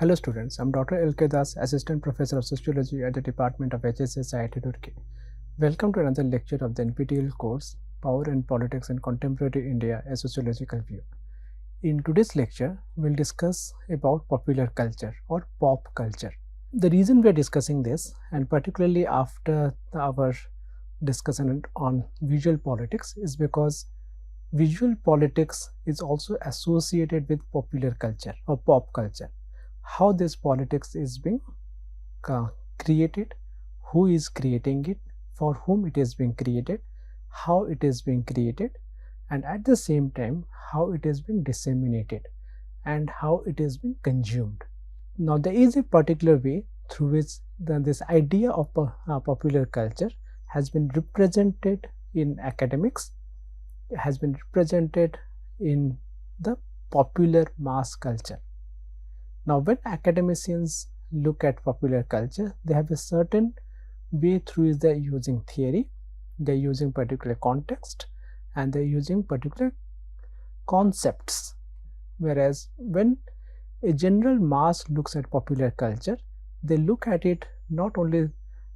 Hello students, I'm Dr. L.K. Das, Assistant Professor of Sociology at the Department of HSS IIT Roorkee. Welcome to another lecture of the NPTEL course, Power and Politics in Contemporary India, a Sociological View. In today's lecture, we'll discuss about popular culture or pop culture. The reason we're discussing this, and particularly after our discussion on visual politics, is because visual politics is also associated with popular culture or pop culture. How this politics is being created, who is creating it, for whom it is being created, how it is being created, and at the same time how it is being disseminated and how it is being consumed. Now there is a particular way through which this idea of popular culture has been represented in academics, has been represented in the popular mass culture. Now when academicians look at popular culture, they have a certain way through which they are using theory, they are using particular context, and they are using particular concepts. Whereas when a general mass looks at popular culture, they look at it not only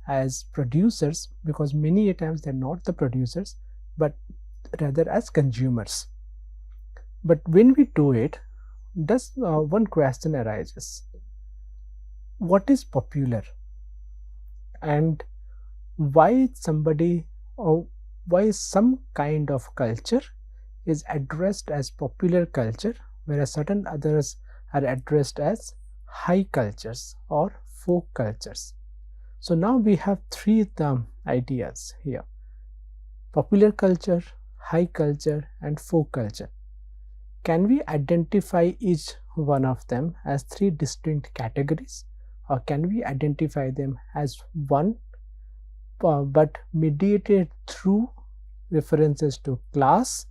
as producers, because many times they are not the producers, but rather as consumers. But when we do it, one question arises: what is popular, and why somebody or why some kind of culture is addressed as popular culture, whereas certain others are addressed as high cultures or folk cultures? So now we have three ideas here: popular culture, high culture, and folk culture. Can we identify each one of them as three distinct categories, or can we identify them as one but mediated through references to class,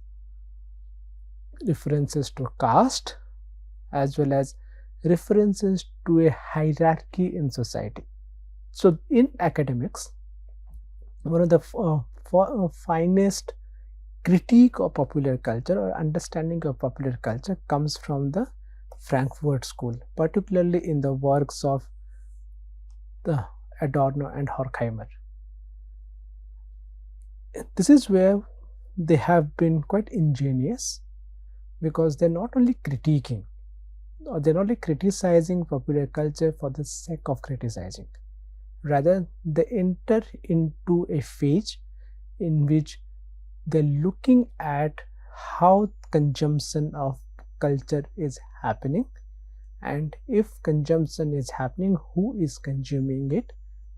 references to caste, as well as references to a hierarchy in society? So in academics, one of the finest critique of popular culture or understanding of popular culture comes from the Frankfurt School, particularly in the works of the Adorno and Horkheimer. This is where they have been quite ingenious, because they're not only critiquing, or they're not only criticizing popular culture for the sake of criticizing. Rather, they enter into a phase in which they're looking at how consumption of culture is happening, and if consumption is happening, who is consuming it,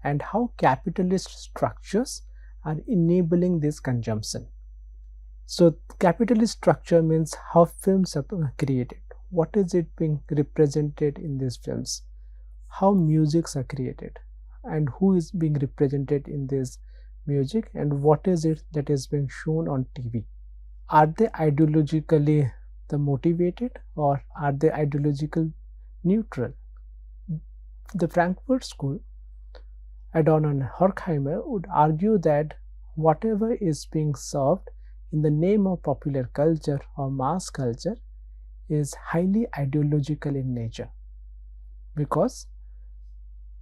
and how capitalist structures are enabling this consumption. So capitalist structure means how films are created, what is it being represented in these films, how musics are created, and who is being represented in this music, and what is it that is being shown on TV. Are they ideologically motivated, or are they ideological neutral? The Frankfurt School, Adorno and Horkheimer, would argue that whatever is being served in the name of popular culture or mass culture is highly ideological in nature, because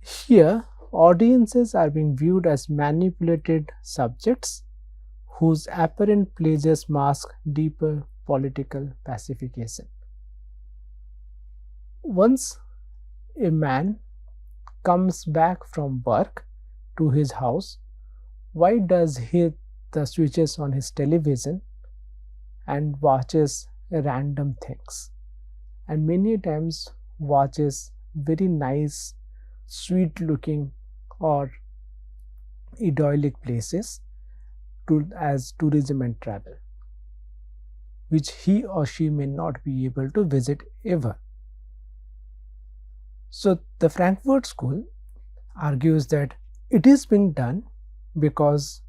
here audiences are being viewed as manipulated subjects whose apparent pleasures mask deeper political pacification. Once a man comes back from work to his house, why does he switches on his television and watches random things, and many times watches very nice, sweet looking or idyllic places as tourism and travel, which he or she may not be able to visit ever? So the Frankfurt School argues that it is being done because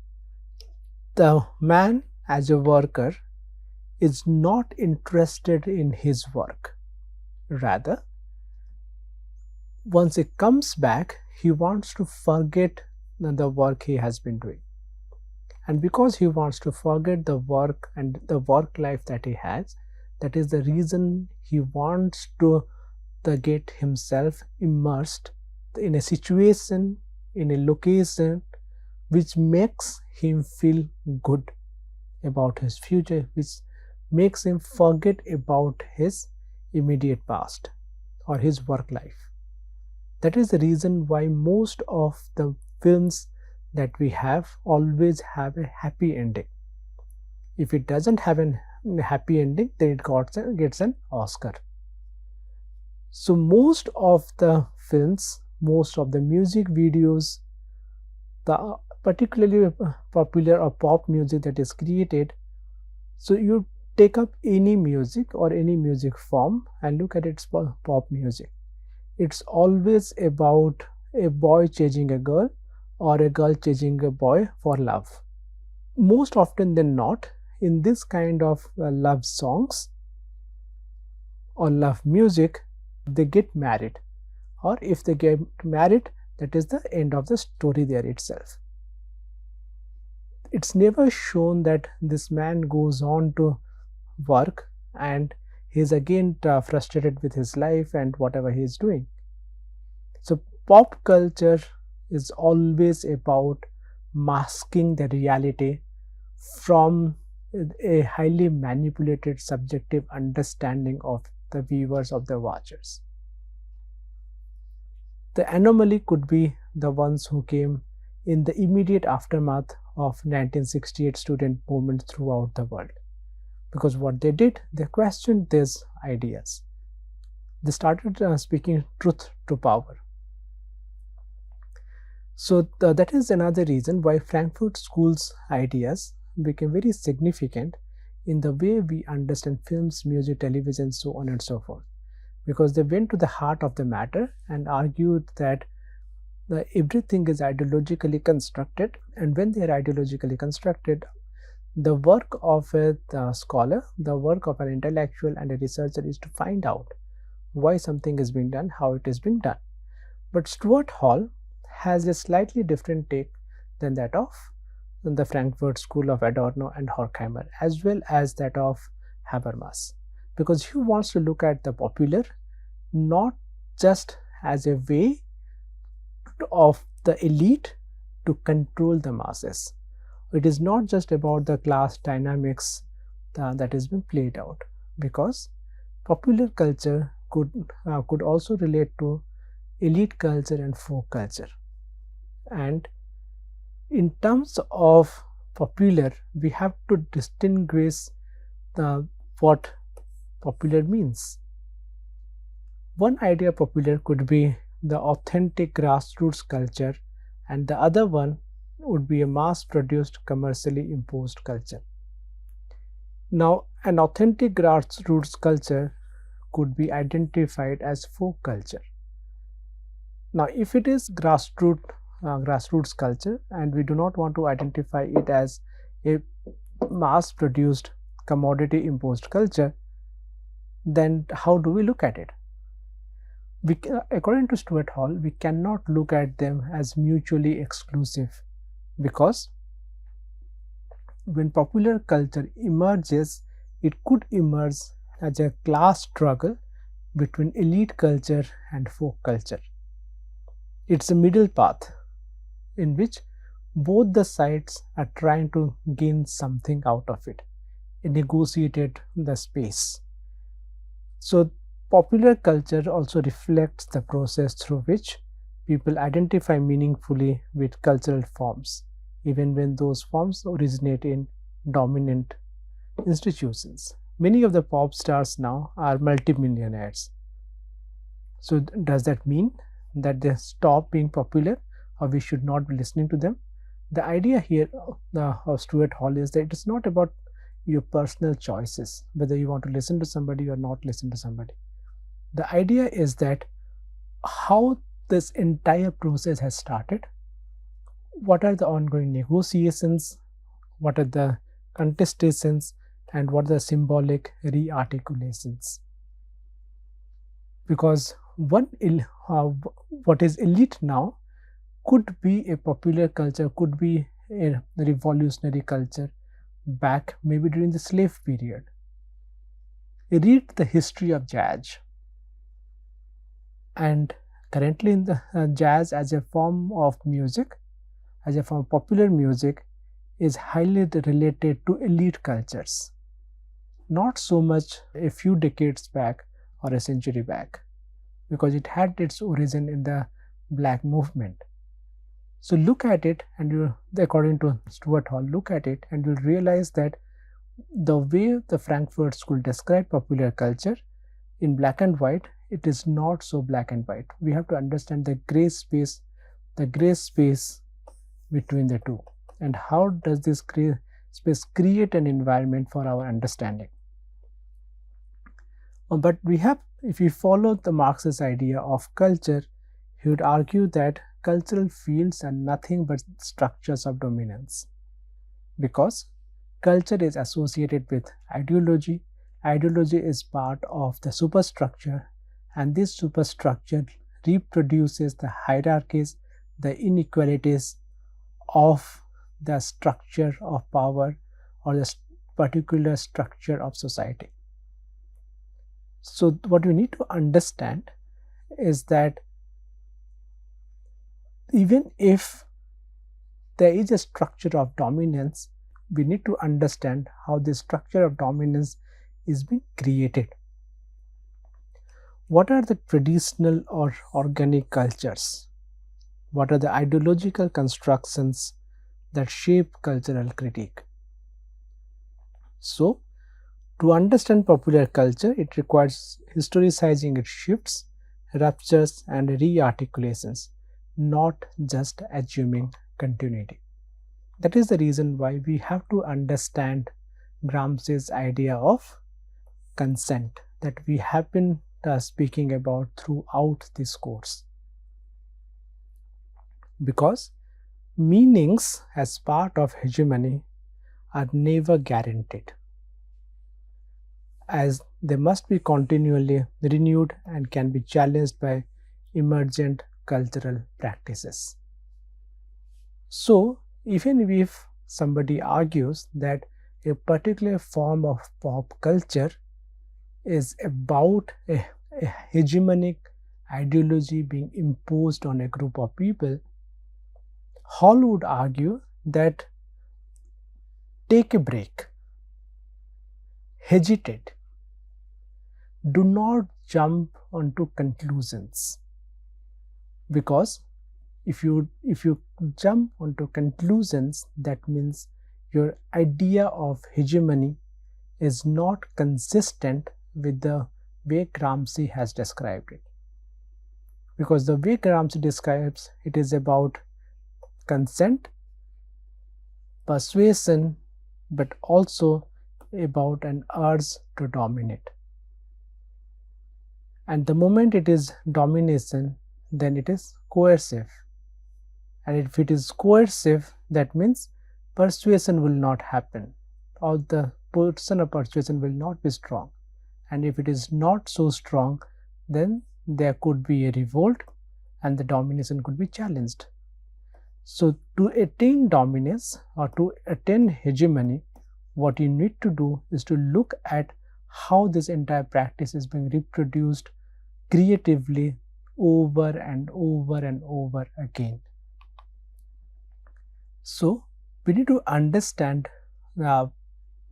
the man as a worker is not interested in his work. Rather, once he comes back, he wants to forget the work he has been doing. And because he wants to forget the work and the work life that he has, that is the reason he wants to get himself immersed in a situation, in a location which makes him feel good about his future, which makes him forget about his immediate past or his work life. That is the reason why most of the films that we have always have a happy ending. If it doesn't have a happy ending, then it gets an Oscar. So most of the films, most of the music videos, the particularly popular or pop music that is created, so you take up any music or any music form and look at its pop music. It's always about a boy chasing a girl or a girl chasing a boy for love. Most often than not, in this kind of love songs or love music, they get married, or if they get married, that is the end of the story there itself. It's never shown that this man goes on to work and he's again frustrated with his life and whatever he is doing. So pop culture is always about masking the reality from a highly manipulated subjective understanding of the viewers, of the watchers. The anomaly could be the ones who came in the immediate aftermath of 1968 student movement throughout the world. Because what they did, they questioned these ideas. They started speaking truth to power. So that is another reason why Frankfurt School's ideas became very significant in the way we understand films, music, television, so on and so forth. Because they went to the heart of the matter and argued that everything is ideologically constructed, and when they are ideologically constructed, the work of a scholar, the work of an intellectual and a researcher is to find out why something is being done, how it is being done. But Stuart Hall has a slightly different take than that of the Frankfurt School of Adorno and Horkheimer, as well as that of Habermas, because he wants to look at the popular not just as a way of the elite to control the masses. It is not just about the class dynamics that is being played out, because popular culture could also relate to elite culture and folk culture. And in terms of popular, we have to distinguish what popular means. One idea of popular could be the authentic grassroots culture, and the other one would be a mass-produced, commercially imposed culture. Now, an authentic grassroots culture could be identified as folk culture. Now, if it is grassroots culture and we do not want to identify it as a mass-produced, commodity-imposed culture, then how do we look at it? According to Stuart Hall, we cannot look at them as mutually exclusive, because when popular culture emerges, it could emerge as a class struggle between elite culture and folk culture. It's a middle path in which both the sides are trying to gain something out of it, a negotiated the space. So popular culture also reflects the process through which people identify meaningfully with cultural forms, even when those forms originate in dominant institutions. Many of the pop stars now are multimillionaires. So does that mean that they stop being popular, or we should not be listening to them? The idea here of Stuart Hall is that it is not about your personal choices, whether you want to listen to somebody or not listen to somebody. The idea is that how this entire process has started, what are the ongoing negotiations, what are the contestations, and what are the symbolic re-articulations. Because what is elite now could be a popular culture, could be a revolutionary culture back maybe during the slave period. Read the history of jazz. And currently in the jazz as a form of music, as a form of popular music, is highly related to elite cultures. Not so much a few decades back or a century back, because it had its origin in the black movement. So look at it, and you, according to Stuart Hall, look at it and you'll realize that the way the Frankfurt School described popular culture in black and white, it is not so black and white. We have to understand the gray space between the two, and how does this gray space create an environment for our understanding. But we have, if we follow the Marxist idea of culture, he would argue that cultural fields are nothing but structures of dominance, because culture is associated with ideology. Ideology is part of the superstructure, and this superstructure reproduces the hierarchies, the inequalities of the structure of power or the particular structure of society. So what we need to understand is that even if there is a structure of dominance, we need to understand how this structure of dominance is being created. What are the traditional or organic cultures? What are the ideological constructions that shape cultural critique? So, to understand popular culture, it requires historicizing its shifts, ruptures, and re-articulations, not just assuming continuity. That is the reason why we have to understand Gramsci's idea of consent that we have been speaking about throughout this course. Because meanings as part of hegemony are never guaranteed, as they must be continually renewed and can be challenged by emergent cultural practices. So, even if somebody argues that a particular form of pop culture is about a hegemonic ideology being imposed on a group of people, Hall would argue that take a break, hesitate, do not jump onto conclusions, because if you jump onto conclusions, that means your idea of hegemony is not consistent with the way Gramsci has described it. Because the way Gramsci describes it is about consent, persuasion, but also about an urge to dominate. And the moment it is domination, then it is coercive. And if it is coercive, that means persuasion will not happen, or the person of persuasion will not be strong. And if it is not so strong, then there could be a revolt and the domination could be challenged. So to attain dominance or to attain hegemony, what you need to do is to look at how this entire practice is being reproduced creatively over and over and over again. So we need to understand the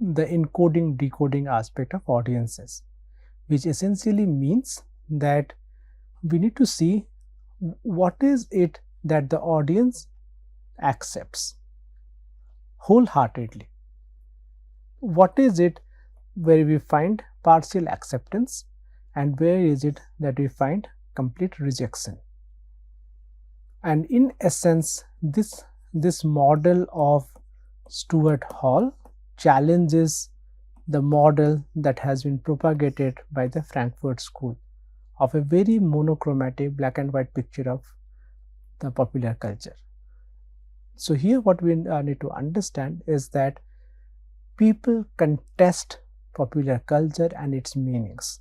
encoding decoding aspect of audiences, which essentially means that we need to see what is it that the audience accepts wholeheartedly. What is it where we find partial acceptance, and where is it that we find complete rejection? And in essence, this model of Stuart Hall challenges the model that has been propagated by the Frankfurt School of a very monochromatic black and white picture of the popular culture. So here what we need to understand is that people contest popular culture and its meanings.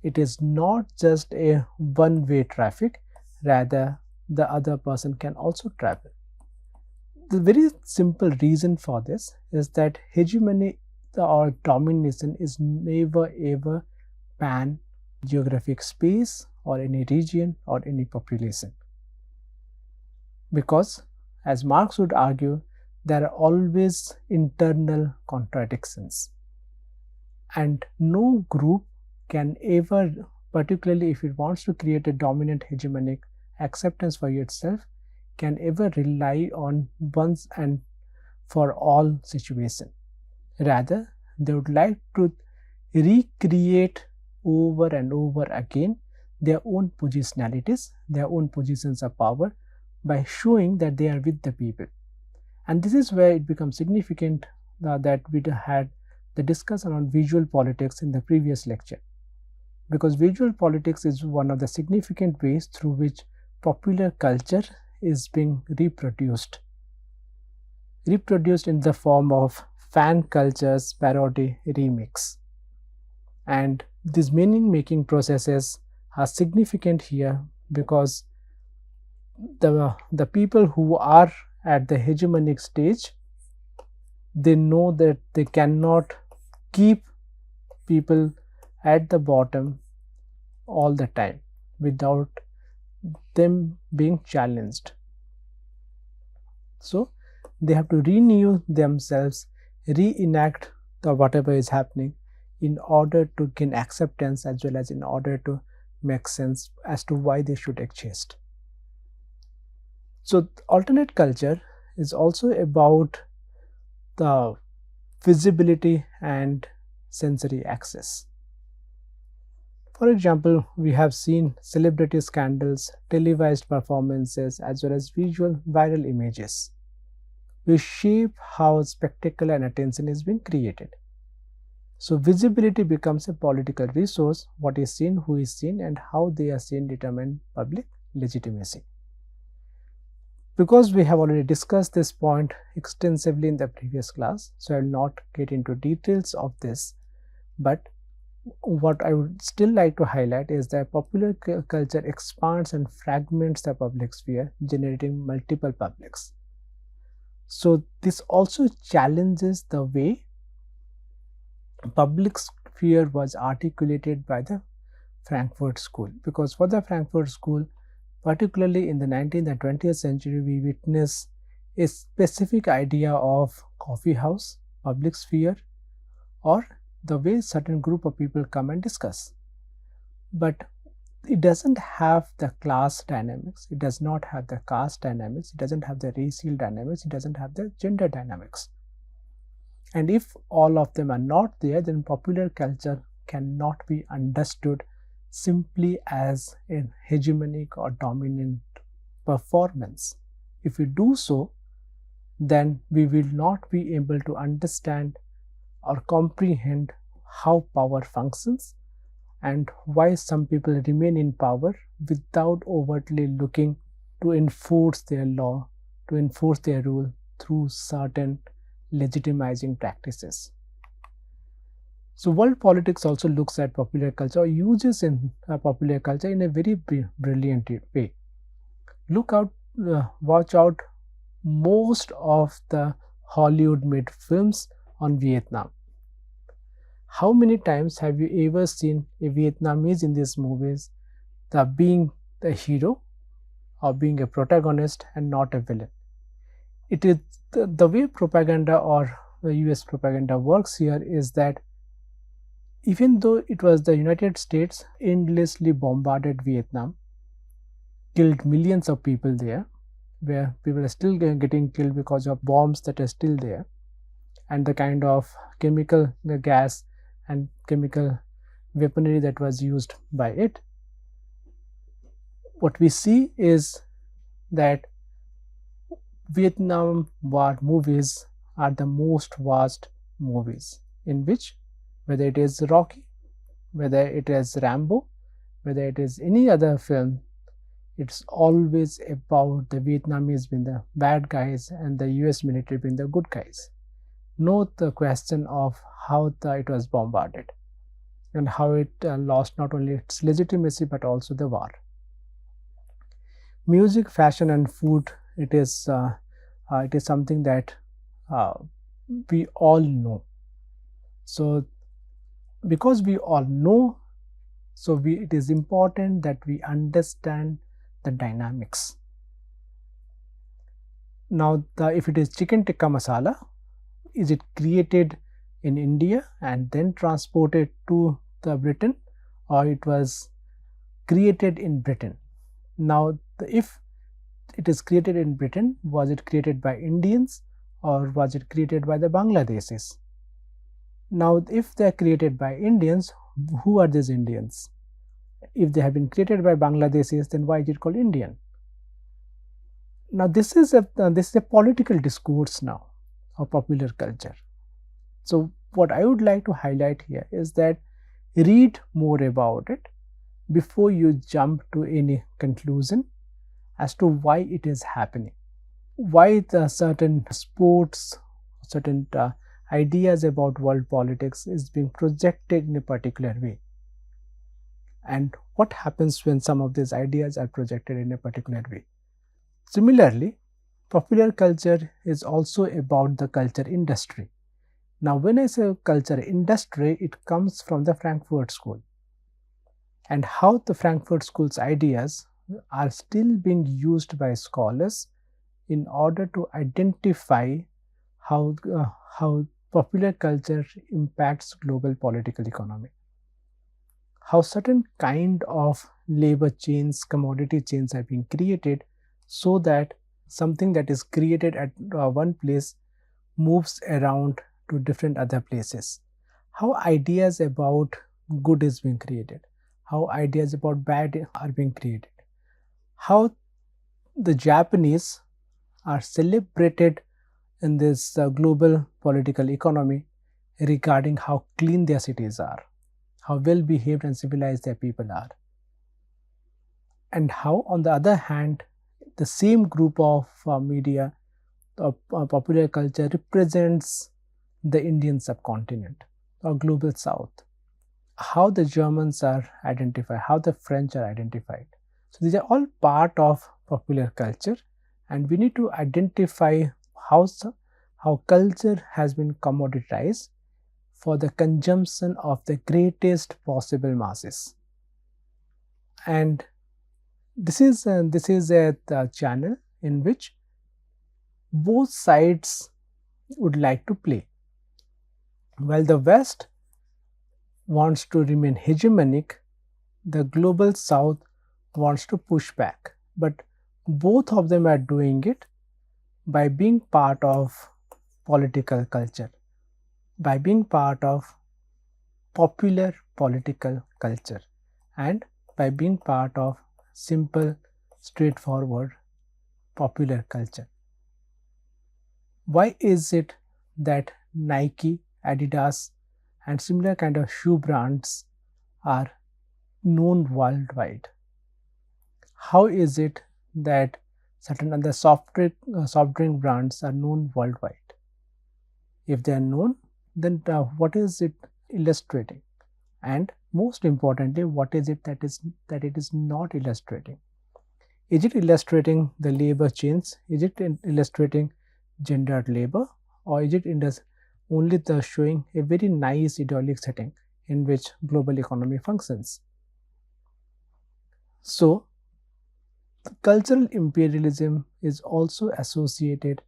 It is not just a one-way traffic, rather the other person can also travel. The very simple reason for this is that hegemony or domination is never ever pan geographic space or any region or any population. Because, as Marx would argue, there are always internal contradictions, and no group can ever, particularly if it wants to create a dominant hegemonic acceptance for itself, can ever rely on once and for all situation. Rather, they would like to recreate over and over again their own positionalities, their own positions of power, by showing that they are with the people. And this is where it becomes significant that we had the discussion on visual politics in the previous lecture, because visual politics is one of the significant ways through which popular culture is being reproduced in the form of fan cultures, parody, remix. And these meaning making processes are significant here because the people who are at the hegemonic stage, they know that they cannot keep people at the bottom all the time without them being challenged. So they have to renew themselves, reenact whatever is happening in order to gain acceptance, as well as in order to make sense as to why they should exist. So alternate culture is also about the visibility and sensory access. For example, we have seen celebrity scandals, televised performances, as well as visual viral images, which shape how spectacle and attention is being created. So visibility becomes a political resource. What is seen, who is seen, and how they are seen determine public legitimacy. Because we have already discussed this point extensively in the previous class, so I will not get into details of this, but what I would still like to highlight is that popular culture expands and fragments the public sphere, generating multiple publics. So this also challenges the way public sphere was articulated by the Frankfurt School, because for the Frankfurt School, particularly in the 19th and 20th century, we witness a specific idea of coffee house, public sphere, or the way certain group of people come and discuss. But it doesn't have the class dynamics, it does not have the caste dynamics, it doesn't have the racial dynamics, it doesn't have the gender dynamics. And if all of them are not there, then popular culture cannot be understood simply as a hegemonic or dominant performance. If we do so, then we will not be able to understand or comprehend how power functions and why some people remain in power without overtly looking to enforce their law, to enforce their rule through certain legitimizing practices. So world politics also looks at popular culture or uses in popular culture in a very brilliant way. Watch out most of the Hollywood made films on Vietnam. How many times have you ever seen a Vietnamese in these movies being the hero or being a protagonist and not a villain? It is the way propaganda or the US propaganda works here is that even though it was the United States endlessly bombarded Vietnam, killed millions of people there, where people are still getting killed because of bombs that are still there, and the kind of chemical gas and chemical weaponry that was used by it, what we see is that Vietnam War movies are the most watched movies, in which, whether it is Roorkee, whether it is Rambo, whether it is any other film, it's always about the Vietnamese being the bad guys and the US military being the good guys. Note the question of how it was bombarded and how it lost not only its legitimacy but also the war. Music, fashion, and food, it is something that we all know. So because we all know So it is important that we understand the dynamics. Now, if it is chicken tikka masala, is it created in India and then transported to the Britain, or it was created in Britain? Now, if it is created in Britain, was it created by Indians or was it created by the Bangladeshis? Now, if they are created by Indians, who are these Indians? If they have been created by Bangladeshis, then why is it called Indian? Now, this is a political discourse now of popular culture. So, what I would like to highlight here is that read more about it before you jump to any conclusion as to why it is happening, why the certain sports, certain ideas about world politics is being projected in a particular way, and what happens when some of these ideas are projected in a particular way. Similarly, popular culture is also about the culture industry. Now, when I say culture industry, it comes from the Frankfurt School, and how the Frankfurt School's ideas are still being used by scholars in order to identify how popular culture impacts global political economy, how certain kind of labor chains, commodity chains are being created so that something that is created at one place moves around to different other places, how ideas about good is being created, how ideas about bad are being created, how the Japanese are celebrated in this global political economy regarding how clean their cities are, how well behaved and civilized their people are, and how on the other hand the same group of media of popular culture represents the Indian subcontinent or global south, how the Germans are identified, how the French are identified. So these are all part of popular culture, and we need to identify how culture has been commoditized for the consumption of the greatest possible masses. And this is a channel in which both sides would like to play. While the West wants to remain hegemonic, the global South wants to push back, but both of them are doing it by being part of political culture, by being part of popular political culture, and by being part of simple, straightforward popular culture. Why is it that Nike, Adidas, and similar kind of shoe brands are known worldwide? How is it that certain other soft drink brands are known worldwide? If they are known, then what is it illustrating? And most importantly, what is it that it is not illustrating? Is it illustrating the labor chains? Is it illustrating gendered labor, or is it only showing a very nice idyllic setting in which global economy functions? So, cultural imperialism is also associated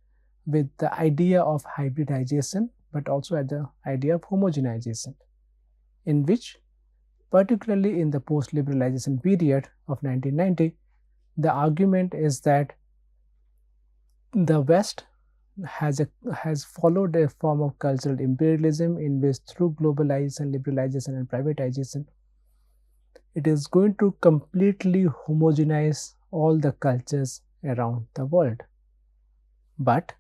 with the idea of hybridization, but also at the idea of homogenization, in which, particularly in the post-liberalization period of 1990, the argument is that the West has followed a form of cultural imperialism in which, through globalization, liberalization, and privatization, it is going to completely homogenize all the cultures around the world. But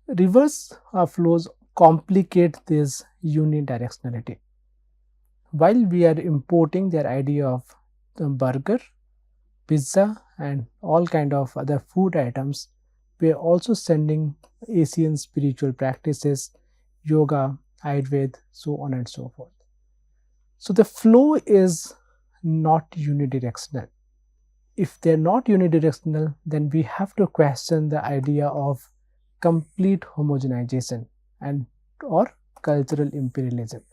reverse flows complicate this unidirectionality. While we are importing their idea of the burger, pizza, and all kind of other food items, we are also sending Asian spiritual practices, yoga, Ayurveda, so on and so forth. So the flow is not unidirectional. If they are not unidirectional, then we have to question the idea of complete homogenization and or cultural imperialism.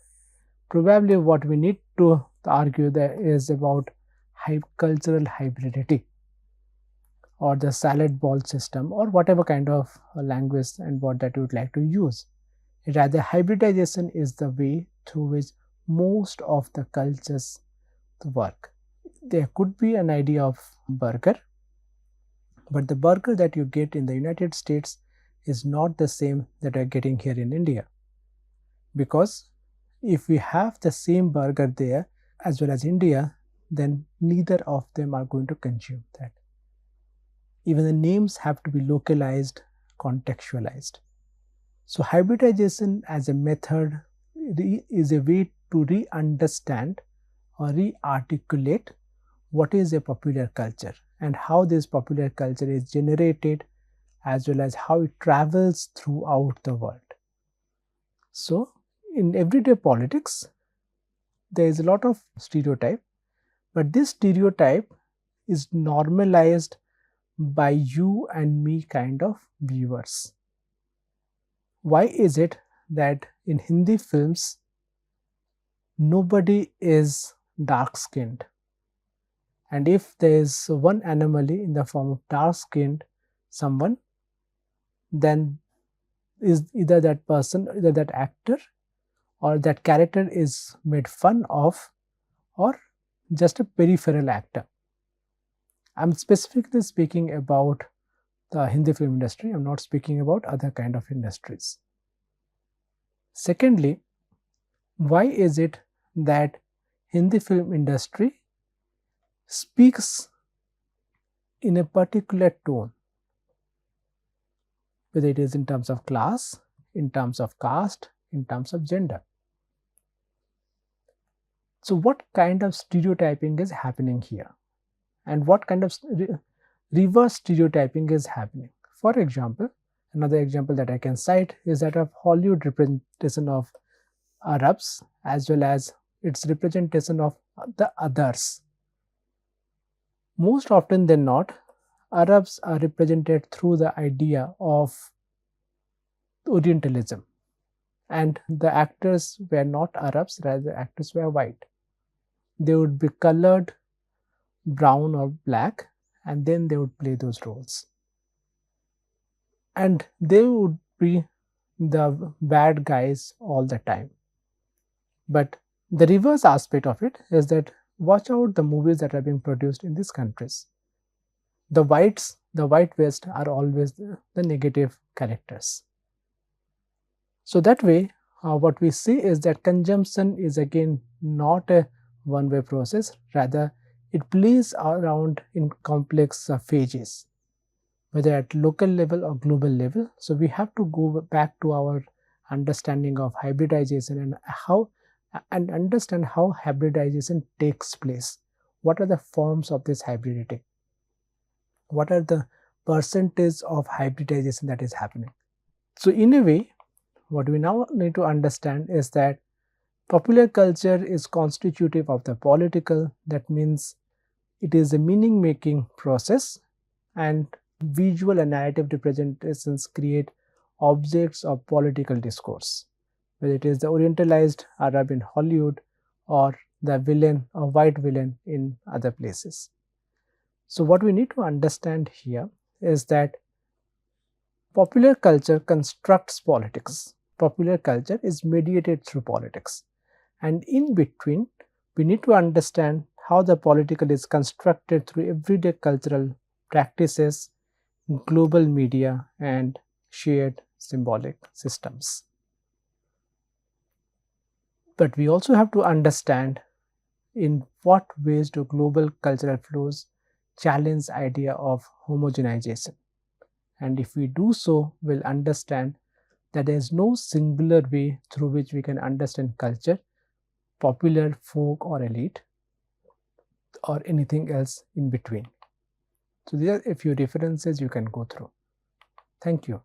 Probably what we need to argue that is about cultural hybridity, or the salad ball system, or whatever kind of language and word that you would like to use. Rather, hybridization is the way through which most of the cultures work. There could be an idea of burger, but the burger that you get in the United States is not the same that you are getting here in India. Because if we have the same burger there as well as India, then neither of them are going to consume that. Even the names have to be localized, contextualized. So hybridization as a method is a way to re-understand or re-articulate what is a popular culture and how this popular culture is generated, as well as how it travels throughout the world. So in everyday politics, there is a lot of stereotype, but this stereotype is normalized by you and me kind of viewers. Why is it that in Hindi films nobody is dark skinned, and if there is one anomaly in the form of dark skinned someone, then is either that person, either that actor or that character is made fun of, or just a peripheral actor. I am specifically speaking about the Hindi film industry, I am not speaking about other kind of industries. Secondly, why is it that Hindi film industry speaks in a particular tone, whether it is in terms of class, in terms of caste, in terms of gender? So what kind of stereotyping is happening here, and what kind of reverse stereotyping is happening? For example, another example that I can cite is that of Hollywood representation of Arabs as well as its representation of the others. Most often than not, Arabs are represented through the idea of Orientalism, and the actors were not Arabs, rather the actors were white. They would be colored brown or black, and then they would play those roles. And they would be the bad guys all the time. But the reverse aspect of it is that watch out the movies that are being produced in these countries. The white West are always the negative characters. So that way, what we see is that consumption is again not a one-way process, rather it plays around in complex phases, whether at local level or global level. So we have to go back to our understanding of hybridization and understand how hybridization takes place. What are the forms of this hybridity? What are the percentage of hybridization that is happening? So in a way, what we now need to understand is that popular culture is constitutive of the political. That means it is a meaning making process, and visual and narrative representations create objects of political discourse, whether it is the orientalized Arab in Hollywood or the villain or white villain in other places. So what we need to understand here is that popular culture constructs politics. Popular culture is mediated through politics, and in between we need to understand how the political is constructed through everyday cultural practices, global media, and shared symbolic systems. But we also have to understand in what ways do global cultural flows challenge the idea of homogenization. And if we do so, we'll understand that there is no singular way through which we can understand culture, popular, folk, or elite, or anything else in between. So there are a few references you can go through. Thank you.